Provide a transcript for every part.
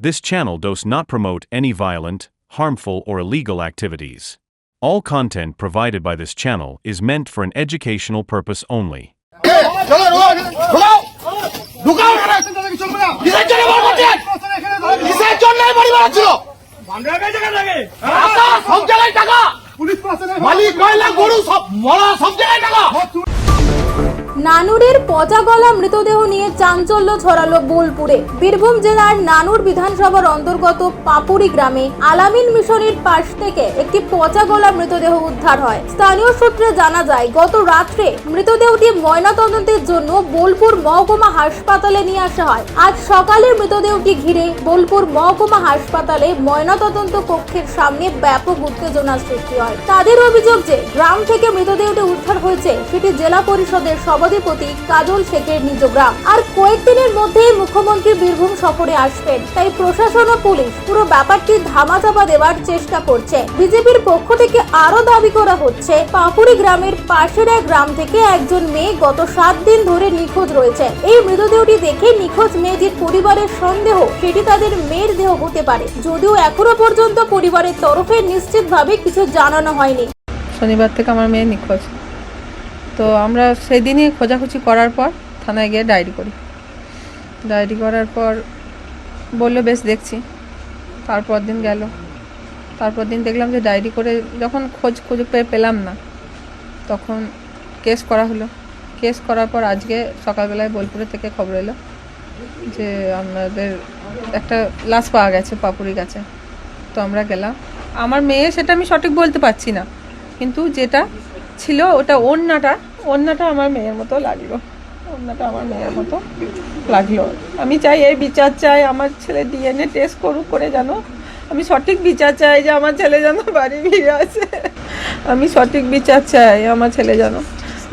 This channel does not promote any violent, harmful, or illegal activities. All content provided by this channel is meant for an educational purpose only. নানুরের পচা গলা মৃতদেহ নিয়ে চাঞ্চল্য ছড়ালো বোলপুরে। বীরভূম জেলার নানুর বিধানসভার অন্তর্গত পাপুরি গ্রামে আলামিন মিশনের পাশ থেকে একটি পচা গলা মৃতদেহ উদ্ধার হয়। স্থানীয় সূত্রে জানা যায়, গত রাত্রে মৃতদেহটি ময়নাতদন্তের জন্য বোলপুর মহকুমা হাসপাতালে নিয়ে আসা হয়। আজ সকালে মৃতদেহটি ঘিরে বোলপুর মহকুমা হাসপাতালে ময়নাতদন্ত কক্ষের সামনে ব্যাপক উত্তেজনার সৃষ্টি হয়। তাদের অভিযোগ যে গ্রাম থেকে মৃতদেহটি উদ্ধার হয়েছে সেটি জেলা পরিষদের সভাধিপতি কাজল শেখের নিজ গ্রাম। আর কয়েকদিনের মধ্যেই মুখ্যমন্ত্রী বীরভূম সফরে আসবেন, তাই প্রশাসন ও পুলিশ পুরো ব্যাপারটি ধামাচাপা দেওয়ার চেষ্টা করছে। বিজেপির পক্ষ থেকে আরো দাবি করা হচ্ছে, পাপুরি গ্রামের পাশের এক গ্রাম থেকে একজন মেয়ে গত 7 দিন ধরে নিখোঁজ রয়েছে। এই মৃতদেহটি দেখে নিখোঁজ মেয়েটির পরিবারের সন্দেহ সেটি তাদের মেয়ের দেহ হতে পারে, যদিও এখনো পর্যন্ত পরিবারের তরফে নিশ্চিতভাবে কিছু জানানো হয়নি। শনিবার থেকে আমার মেয়ে নিখোঁজ, তো আমরা সেই দিনই খোঁজাখুঁজি করার পর থানায় গিয়ে ডায়েরি করি। ডায়েরি করার পর বললো বেশ দেখছি। তারপর দিন গেল, তারপর দিন দেখলাম যে ডায়েরি করে যখন খোঁজ পেলাম না, তখন কেস করা হলো। কেস করার পর আজকে সকালবেলায় বোলপুরে থেকে খবর এলো যে আমাদের একটা লাশ পাওয়া গেছে পাপুরি গাছে। তো আমরা গেলাম। আমার মেয়ে সেটা আমি সঠিক বলতে পারছি না, কিন্তু যেটা ছিল ওটা ওড়নাটা আমার মেয়ের মতো লাগলো। ওড়নাটা আমার মেয়ের মতো লাগলো। আমি চাই এই বিচার চাই, আমার ছেলে ডিএনএ টেস্ট করুক, করে জানো আমি সঠিক বিচার চাই যে আমার ছেলে যেন বাড়ি ফিরে আসে। আমি সঠিক বিচার চাই আমার ছেলে যেন।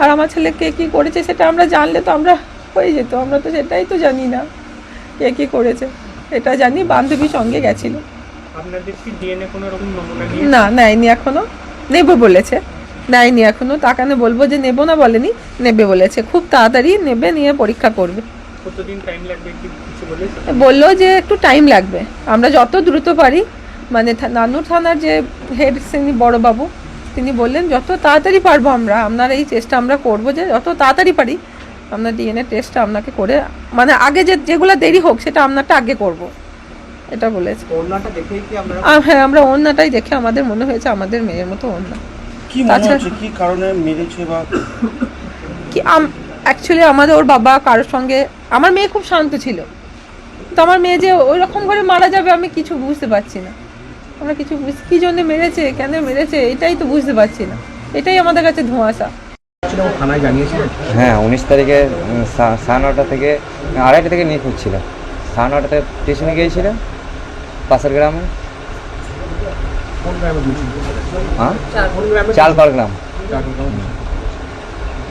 আর আমার ছেলে কে কী করেছে সেটা আমরা জানলে তো আমরা হয়ে যেত, আমরা তো সেটাই তো জানি না কে কী করেছে। এটা জানি বান্ধবীর সঙ্গে গেছিলো। না নেয়নি, এখনো নেব বলেছে, নেয়নি এখনো। তাকানে বলবো যে নেব না বলেনি, নেবে বলেছে। খুব তাড়াতাড়ি নেবে, নিয়ে পরীক্ষা করবে। বললো যে একটু টাইম লাগবে, আমরা যত দ্রুত পারি, মানে নানুর থানার যে হেড শ্রেণী বড়বাবু তিনি বললেন যত তাড়াতাড়ি পারবো আমরা, আপনার এই চেষ্টা আমরা করবো যে যত তাড়াতাড়ি পারি আপনার ডিএনএ টেস্টটা আপনাকে করে, মানে আগে যেগুলো দেরি হোক সেটা আপনারটা আগে করব, এটা বলেছে। হ্যাঁ, আমরা ওড়নাটাই দেখে আমাদের মনে হয়েছে আমাদের মেয়ের মতো ওড়না। কি কারণে মেরেছে বা কি অ্যাকচুয়ালি আমাদের ওর বাবা কারোর সঙ্গে, আমার মেয়ে খুব শান্ত ছিল, তো আমার মেয়ে যে ওই রকম করে মারা যাবে আমি কিছু বুঝতে পারছি না। আমরা কিছু কি জন্য মেরেছে, কেন মেরেছে, এটাই তো বুঝতে পারছি না। এটাই আমাদের কাছে ধোঁয়াশা। থানায় জানিয়েছিলেন? হ্যাঁ, 19 তারিখে 9:30 থেকে 2:30 থেকে নিখোঁজ ছিল। 9:30 স্টেশনে গিয়েছিলেন পাশের গ্রামে। কোন গ্রামে গিয়েছিল? হ্যাঁ, চালপাড় গ্রাম।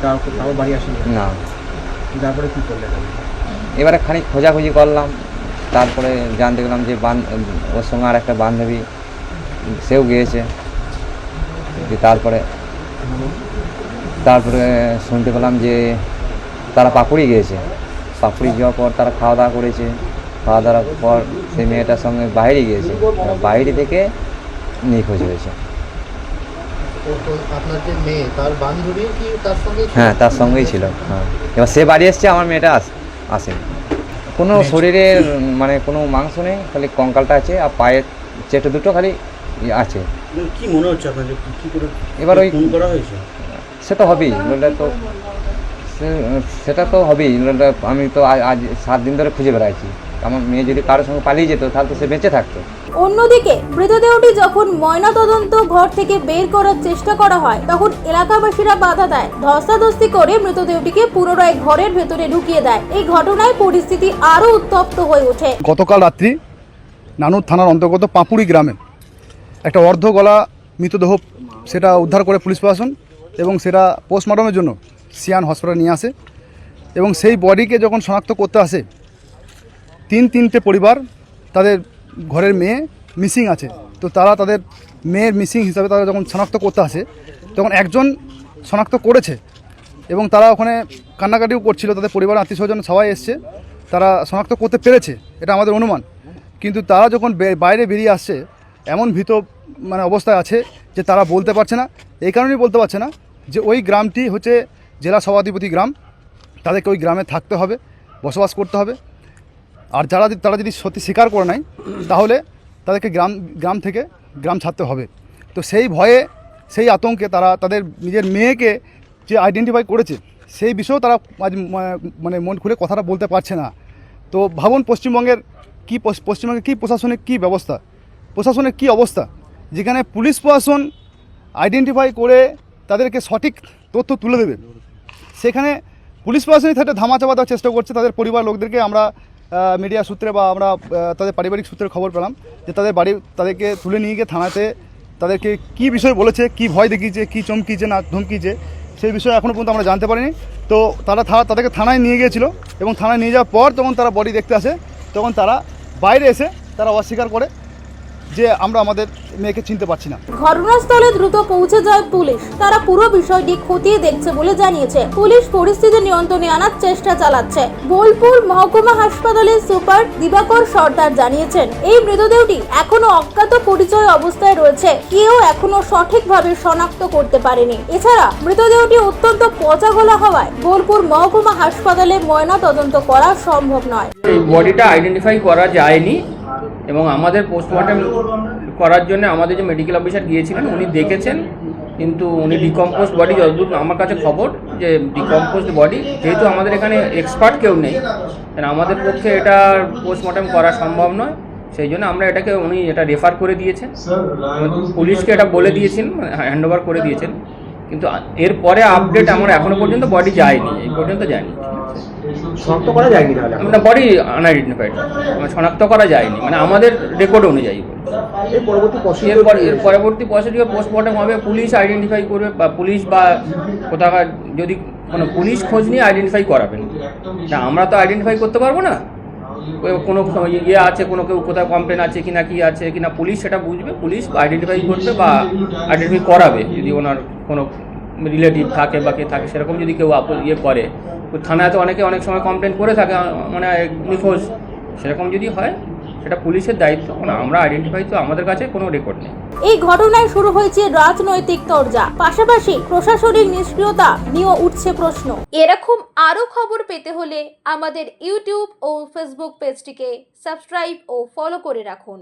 তারপর বাড়ি আসেনি? না। তারপরে কী করলেন? এবারে খানিক খোঁজাখুঁজি করলাম, তারপরে জানতে গেলাম যে ওর সঙ্গে আর একটা বান্ধবী সেও গিয়েছে। তারপরে শুনতে পেলাম যে তারা পাকুড়ি গিয়েছে। পাকুড়ি যাওয়ার পর তারা খাওয়া দাওয়া করেছে। খাওয়া দাওয়ার পর সেই মেয়েটার সঙ্গে বাইরে গিয়েছে, বাইরে থেকে নিখোঁজ হয়েছে। আপনার যে মেয়ে, তার বান্ধবী কি তার সঙ্গে? হ্যাঁ, তার সঙ্গেই ছিল। হ্যাঁ, এবার সে বাড়ি এসছে, আমার মেয়েটা আসেনি। কোনো শরীরে মানে কোনো মাংস নেই, খালি কঙ্কালটা আছে আর পায়ের চেটে দুটো খালি আছে। কি মনে হচ্ছে আপনার কি করে এবার ওই খুন করা হয়েছে? সে তো হবেই, তো সেটা তো হবেই। আমি তো আজ 7 দিন ধরে খুঁজে বেড়াইছি। আমার মেয়ে যদি কারোর সঙ্গে পালিয়ে যেত তাহলে তো সে বেঁচে থাকতো। অন্যদিকে মৃতদেহটি যখন ময়নাতদন্ত ঘর থেকে বের করার চেষ্টা করা হয়, তখন এলাকাবাসীরা বাধা দেয়। ধস্তাধস্তি করে মৃতদেহটিকে পুনরায় ঘরের ভেতরে ঢুকিয়ে দেয়। এই ঘটনায় পরিস্থিতি আরো উত্তপ্ত হয়ে ওঠে। গতকাল রাত্রি নানুর থানার অন্তর্গত পাপুরি গ্রামে একটা অর্ধ গলা মৃতদেহ সেটা উদ্ধার করে পুলিশ প্রশাসন, এবং সেটা পোস্টমর্টমের জন্য সিয়ান হসপিটালে নিয়ে আসে। এবং সেই বডিকে যখন শনাক্ত করতে আসে, 3টে পরিবার তাদের ঘরের মেয়ে মিসিং আছে। তো তারা তাদের মেয়ের মিসিং হিসাবে তারা যখন শনাক্ত করতে আসে, তখন একজন শনাক্ত করেছে এবং তারা ওখানে কান্নাকাটিও করছিল। তাদের পরিবার আত্মীয় স্বজন সবাই এসছে, তারা শনাক্ত করতে পেরেছে, এটা আমাদের অনুমান। কিন্তু তারা যখন বাইরে বেরিয়ে আসছে এমন ভীত মানে অবস্থায় আছে যে তারা বলতে পারছে না। এই কারণেই বলতে পারছে না যে ওই গ্রামটি হচ্ছে জেলা সভাধিপতি গ্রাম, তাদেরকে ওই গ্রামে থাকতে হবে, বসবাস করতে হবে। আর তারা যদি সত্যি স্বীকার করে নেয় তাহলে তাদেরকে গ্রাম থেকে গ্রাম ছাড়তে হবে। তো সেই ভয়ে, সেই আতঙ্কে তারা তাদের নিজের মেয়েকে যে আইডেন্টিফাই করেছে সেই বিষয়েও তারা আজ মানে মন খুলে কথাটা বলতে পারছে না। তো ভাবুন পশ্চিমবঙ্গের কী প্রশাসনিক কী ব্যবস্থা, প্রশাসনের কী অবস্থা, যেখানে পুলিশ প্রশাসন আইডেন্টিফাই করে তাদেরকে সঠিক তথ্য তুলে দেবে, সেখানে পুলিশ প্রশাসনই তাদের ধামাচাপা দেওয়ার চেষ্টা করছে। তাদের পরিবার লোকদেরকে আমরা মিডিয়া সূত্রে বা আমরা তাদের পারিবারিক সূত্রে খবর পেলাম যে তাদেরকে তুলে নিয়ে গিয়ে থানাতে তাদেরকে কী বিষয় বলেছে, কী ভয় দেখিয়েছে, কী চমকিয়েছে না ধমকিয়েছে, সেই বিষয়ে এখনও পর্যন্ত আমরা জানতে পারিনি। তো তাদেরকে থানায় নিয়ে গিয়েছিল এবং থানায় নিয়ে যাওয়ার পর যখন তারা বডি দেখতে আসে তখন তারা বাইরে এসে তারা অস্বীকার করে যে আমরা আমাদের মেয়েকে চিনতে পারছি না। ঘটনাস্থলে দ্রুত পৌঁছে যায় পুলিশ। তারা পুরো বিষয়টি খতিয়ে দেখছে বলে জানিয়েছে। পুলিশ পরিস্থিতি নিয়ন্ত্রণে আনার চেষ্টা চালাচ্ছে। বোলপুর মহকুমা হাসপাতালের সুপার দিবাকর সর্দার জানিয়েছেন এই মৃতদেহটি এখনো অজ্ঞাত পরিচয় অবস্থায় রয়েছে, কেউ এখনো সঠিকভাবে শনাক্ত করতে পারেনি। এছাড়া মৃতদেহটি অত্যন্ত পচা গলা হওয়ায় বোলপুর মহকুমা হাসপাতালে ময়না তদন্ত করা সম্ভব নয়। এই বডিটা আইডেন্টিফাই করা যায়নি এবং আমাদের পোস্টমর্টম করার জন্য আমাদের যে মেডিকেল অফিসার গিয়েছিলেন উনি দেখেছেন, কিন্তু উনি ডিকম্পোজড বডি, যতদূর আমার কাছে খবর যে ডিকম্পোজড বডি, যেহেতু আমাদের এখানে এক্সপার্ট কেউ নেই আমাদের পক্ষে এটা পোস্টমর্টম করা সম্ভব নয়, সেই জন্য আমরা উনি এটা রেফার করে দিয়েছেন, পুলিশকে এটা বলে দিয়েছেন, হ্যান্ড ওভার করে দিয়েছেন। কিন্তু এরপরে আপডেট আমার এখনো পর্যন্ত বডি যায়নি, এই পর্যন্ত যায়নি। শনাক্ত করা যায়নি তাহলে মানে বডি আনআইডেন্টিফাইড, শনাক্ত করা যায়নি, মানে আমাদের রেকর্ড অনুযায়ী। এর পরবর্তী প্রসিডিওর পোস্টমর্টম হবে, পুলিশ আইডেন্টিফাই করবে বা পুলিশ বা কোথাকার যদি কোনো পুলিশ খোঁজ নিয়ে আইডেন্টিফাই করাবেন। তা আমরা তো আইডেন্টিফাই করতে পারবো না, কোনো ইয়ে আছে, কোনো কেউ কোথাও কমপ্লেন আছে কিনা, কি আছে কিনা, পুলিশ সেটা বুঝবে, পুলিশ আইডেন্টিফাই করবে বা আইডেন্টিফাই করাবে। যদি ওনার কোনো রিলেটিভ থাকে বা কে থাকে সেরকম যদি কেউ ইয়ে করে, থানায় তো অনেক সময় কমপ্লেন করে থাকে মানে নিখোঁজ, সেরকম যদি হয় সেটা পুলিশের দায়িত্ব, আমরা আইডেন্টিফাই তো আমাদের কাছে কোনো রেকর্ড নেই। এই ঘটনায় শুরু হয়েছে রাজনৈতিক তরজা, পাশাপাশি প্রশাসনিক নিষ্ক্রিয়তা নিয়ে উঠছে প্রশ্ন। এরকম আরো খবর পেতে হলে আমাদের ইউটিউব ও ফেসবুক পেজটিকে সাবস্ক্রাইব ও ফলো করে রাখুন।